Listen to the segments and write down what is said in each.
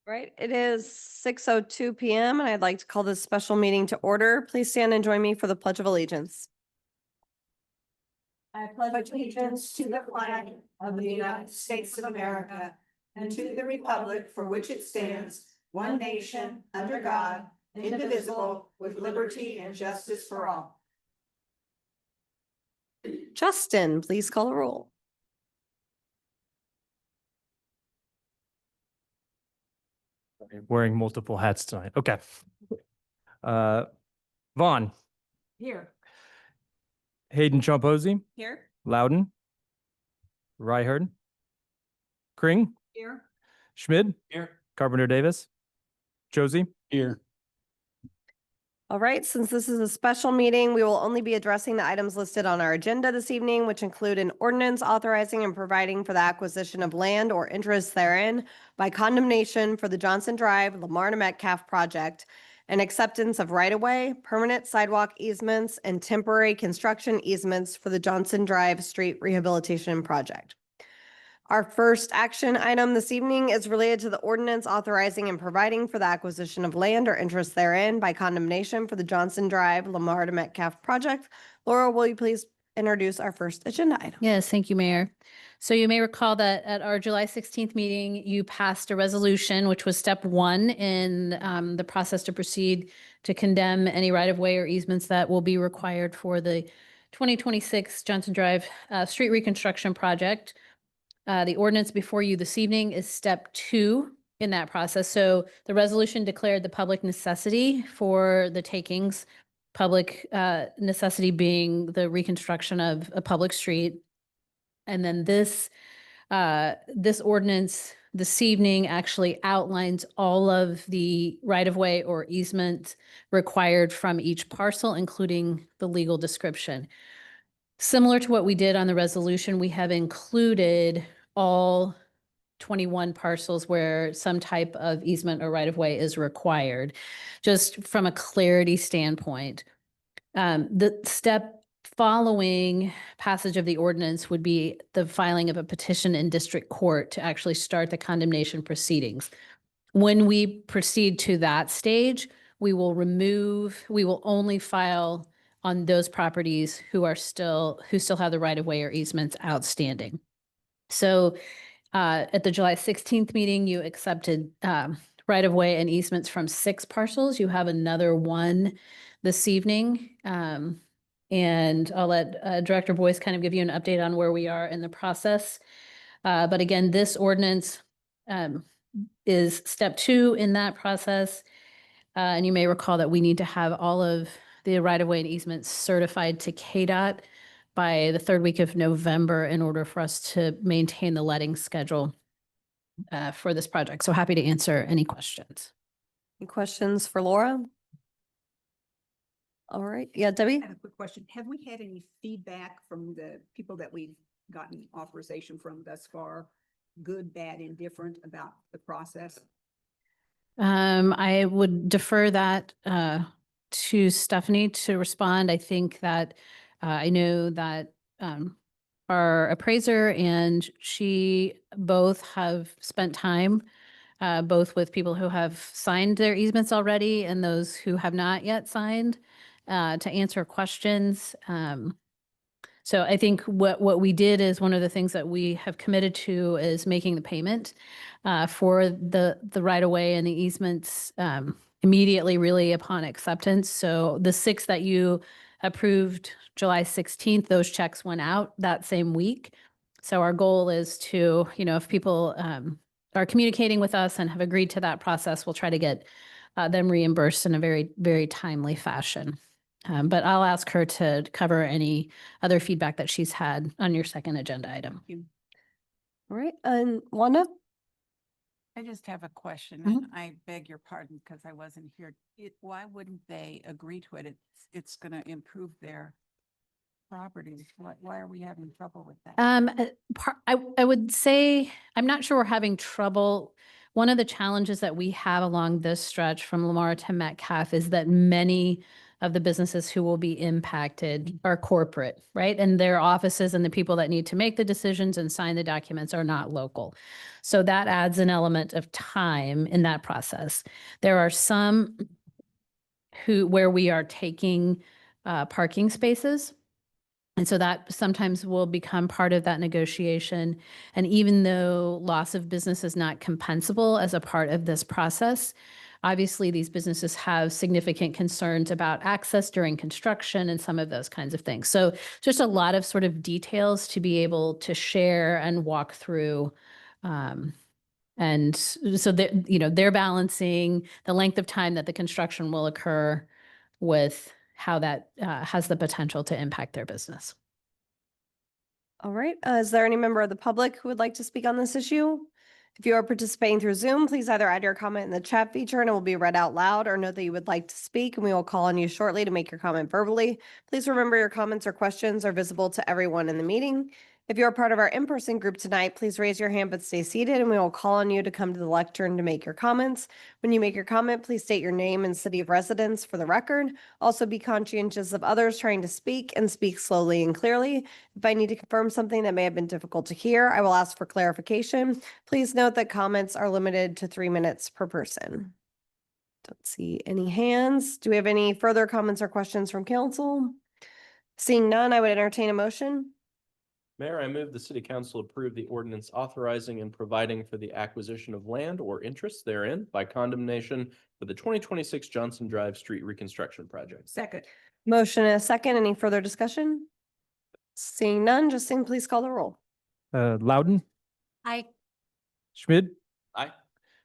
Right, it is 6:02 PM and I'd like to call this special meeting to order. Please stand and join me for the Pledge of Allegiance. I pledge allegiance to the flag of the United States of America and to the republic for which it stands, one nation, under God, indivisible, with liberty and justice for all. Justin, please call the roll. Wearing multiple hats tonight. Okay. Vaughn, Here. Hayden Chomposi, Here. Loudon, Ryherd, Kring, Here. Schmid, Here. Carpenter Davis, Josie. Here. All right, since this is a special meeting, we will only be addressing the items listed on our agenda this evening, which include an ordinance authorizing and providing for the acquisition of land or interest therein by condemnation for the Johson Drive, Lamar to Metcalf project, and acceptance of right-of-way, permanent sidewalk easements, and temporary construction easements for the Johson Drive Street Rehabilitation Project. Our first action item this evening is related to the ordinance authorizing and providing for the acquisition of land or interest therein by condemnation for the Johson Drive, Lamar to Metcalf project. Laura, will you please introduce our first agenda item? Yes, thank you, Mayor. So you may recall that at our July 16th meeting, you passed a resolution, which was step one in the process to proceed to condemn any right-of-way or easements that will be required for the 2026 Johson Drive street reconstruction project. The ordinance before you this evening is step two in that process. So the resolution declared the public necessity for the takings, public necessity being the reconstruction of a public street. And then this ordinance this evening actually outlines all of the right-of-way or easement required from each parcel, including the legal description. Similar to what we did on the resolution, we have included all 21 parcels where some type of easement or right-of-way is required, just from a clarity standpoint. The step following passage of the ordinance would be the filing of a petition in district court to actually start the condemnation proceedings. When we proceed to that stage, we will only file on those properties who still have the right-of-way or easements outstanding. So at the July 16th meeting, you accepted right-of-way and easements from 6 parcels. You have another one this evening. And I'll let Director Boyce kind of give you an update on where we are in the process. But again, this ordinance is step 2 in that process. And you may recall that we need to have all of the right-of-way and easements certified to KDOT by the 3rd week of November in order for us to maintain the letting schedule for this project. So happy to answer any questions. Any questions for Laura? All right. Yeah, Debbie? I have a quick question. Have we had any feedback from the people that we've gotten authorization from thus far? Good, bad, indifferent about the process? I would defer that to Stephanie to respond. I think that I know that our appraiser and she both have spent time both with people who have signed their easements already and those who have not yet signed to answer questions. So I think what we did is one of the things that we have committed to is making the payment for the right-of-way and the easements immediately, really upon acceptance. So the 6 that you approved July 16th, those checks went out that same week. So our goal is to, if people are communicating with us and have agreed to that process, we'll try to get them reimbursed in a very, very timely fashion. But I'll ask her to cover any other feedback that she's had on your second agenda item. All right. And Wanda? I just have a question, Mhm. and I beg your pardon because I wasn't here. Why wouldn't they agree to it? It's going to improve their properties. Why are we having trouble with that? I would say, I'm not sure we're having trouble. One of the challenges that we have along this stretch from Lamar to Metcalf is that many of the businesses who will be impacted are corporate, right? And their offices and the people that need to make the decisions and sign the documents are not local. So that adds an element of time in that process. There are some where we are taking parking spaces. And so that sometimes will become part of that negotiation. And even though loss of business is not compensable as a part of this process, obviously these businesses have significant concerns about access during construction and some of those kinds of things. So just a lot of sort of details to be able to share and walk through. And so that, they're balancing the length of time that the construction will occur with how that has the potential to impact their business. All right. Is there any member of the public who would like to speak on this issue? If you are participating through Zoom, please either add your comment in the chat feature and it will be read out loud, or note that you would like to speak and we will call on you shortly to make your comment verbally. Please remember your comments or questions are visible to everyone in the meeting. If you are part of our in-person group tonight, please raise your hand but stay seated and we will call on you to come to the lectern to make your comments. When you make your comment, please state your name and city of residence for the record. Also be conscientious of others trying to speak and speak slowly and clearly. If I need to confirm something that may have been difficult to hear, I will ask for clarification. Please note that comments are limited to 3 minutes per person. Don't see any hands. Do we have any further comments or questions from council? Seeing none, I would entertain a motion. Mayor, I move the city council approve the ordinance authorizing and providing for the acquisition of land or interests therein by condemnation for the 2026 Johnson Drive Street Reconstruction Project. Second. Motion and a second. Any further discussion? Seeing none, Justine, please call the roll. Loudon, Aye. Schmid, Aye.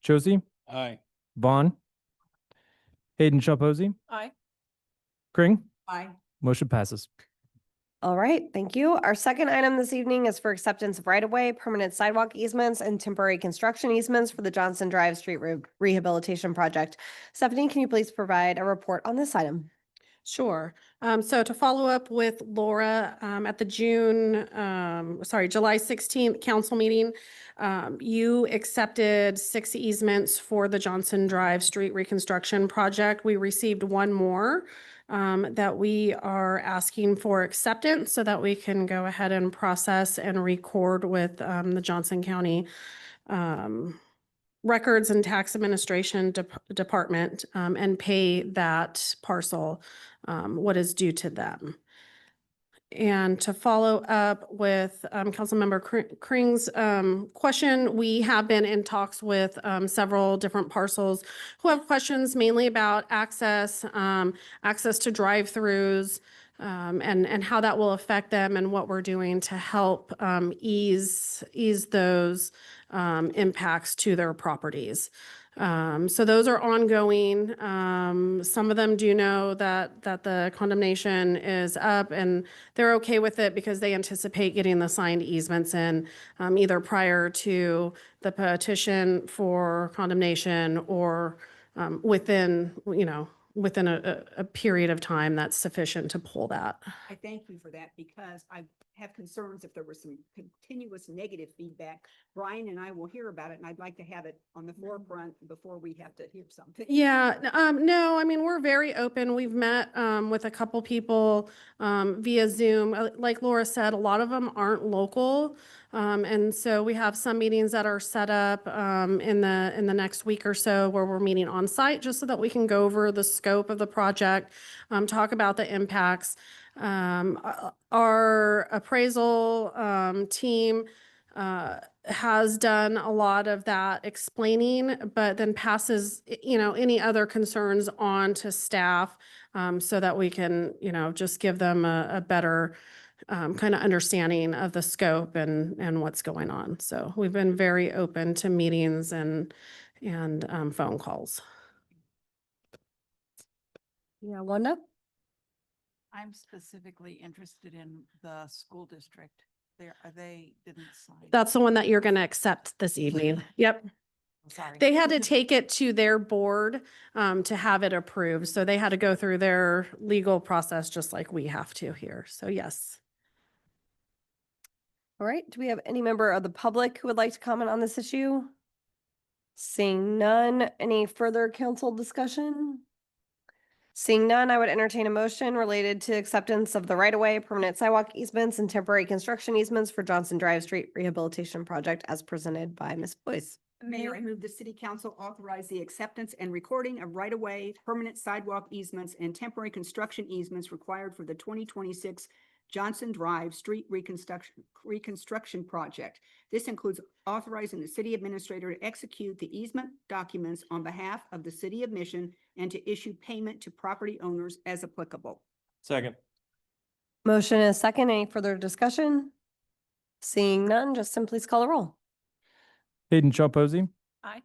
Josie, Aye. Vaughn, Hayden Shaposi, Aye. Kring, Aye. motion passes. All right, thank you. Our second item this evening is for acceptance of right-of-way, permanent sidewalk easements, and temporary construction easements for the Johnson Drive Street Rehabilitation Project. Stephanie, can you please provide a report on this item? Sure. So to follow up with Laura, at the July 16th council meeting, you accepted 6 easements for the Johnson Drive Street Reconstruction Project. We received one more that we are asking for acceptance so that we can go ahead and process and record with the Johnson County Records and Tax Administration Department and pay that parcel what is due to them. And to follow up with Councilmember Kring's question, we have been in talks with several different parcels who have questions mainly about access, access to drive-throughs, and how that will affect them and what we're doing to help ease those impacts to their properties. So those are ongoing. Some of them do know that the condemnation is up and they're okay with it because they anticipate getting the signed easements in either prior to the petition for condemnation or within a period of time that's sufficient to pull that. I thank you for that because I have concerns if there was some continuous negative feedback. Brian and I will hear about it and I'd like to have it on the forefront before we have to hear something. Yeah, no, I mean, we're very open. We've met with a couple people via Zoom. Like Laura said, a lot of them aren't local. And so we have some meetings that are set up in the next week or so where we're meeting on site just so that we can go over the scope of the project, talk about the impacts. Our appraisal team has done a lot of that explaining, but then passes, any other concerns on to staff so that we can, just give them a better kind of understanding of the scope and what's going on. So we've been very open to meetings and phone calls. Yeah, Wanda? I'm specifically interested in the school district. They didn't sign. That's the one that you're going to accept this evening. Yep. Sorry. They had to take it to their board to have it approved. So they had to go through their legal process just like we have to here. So yes. All right, do we have any member of the public who would like to comment on this issue? Seeing none, any further council discussion? Seeing none, I would entertain a motion related to acceptance of the right-of-way, permanent sidewalk easements, and temporary construction easements for Johnson Drive Street Rehabilitation Project as presented by Ms. Boyce. Mayor, I move the city council authorize the acceptance and recording of right-of-way, permanent sidewalk easements, and temporary construction easements required for the 2026 Johnson Drive Street Reconstruction Project. This includes authorizing the city administrator to execute the easement documents on behalf of the city of Mission and to issue payment to property owners as applicable. Second. Motion is second. Any further discussion? Seeing none, Justin, please call a roll. Hayden Chompozy. Aye.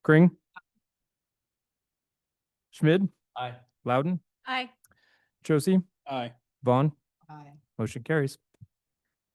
Kring. Schmid, Aye. Loudon, Aye. Josie, Aye. Vaughn. Aye. Motion carries.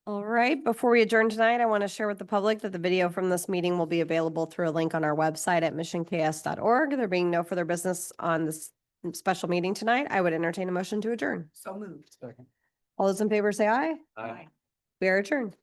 All right, before we adjourn tonight, I want to share with the public that the video from this meeting will be available through a link on our website at missionks.org. There being no further business on this special meeting tonight, I would entertain a motion to adjourn. So moved. Second. All those in favor say aye. Aye. We are adjourned.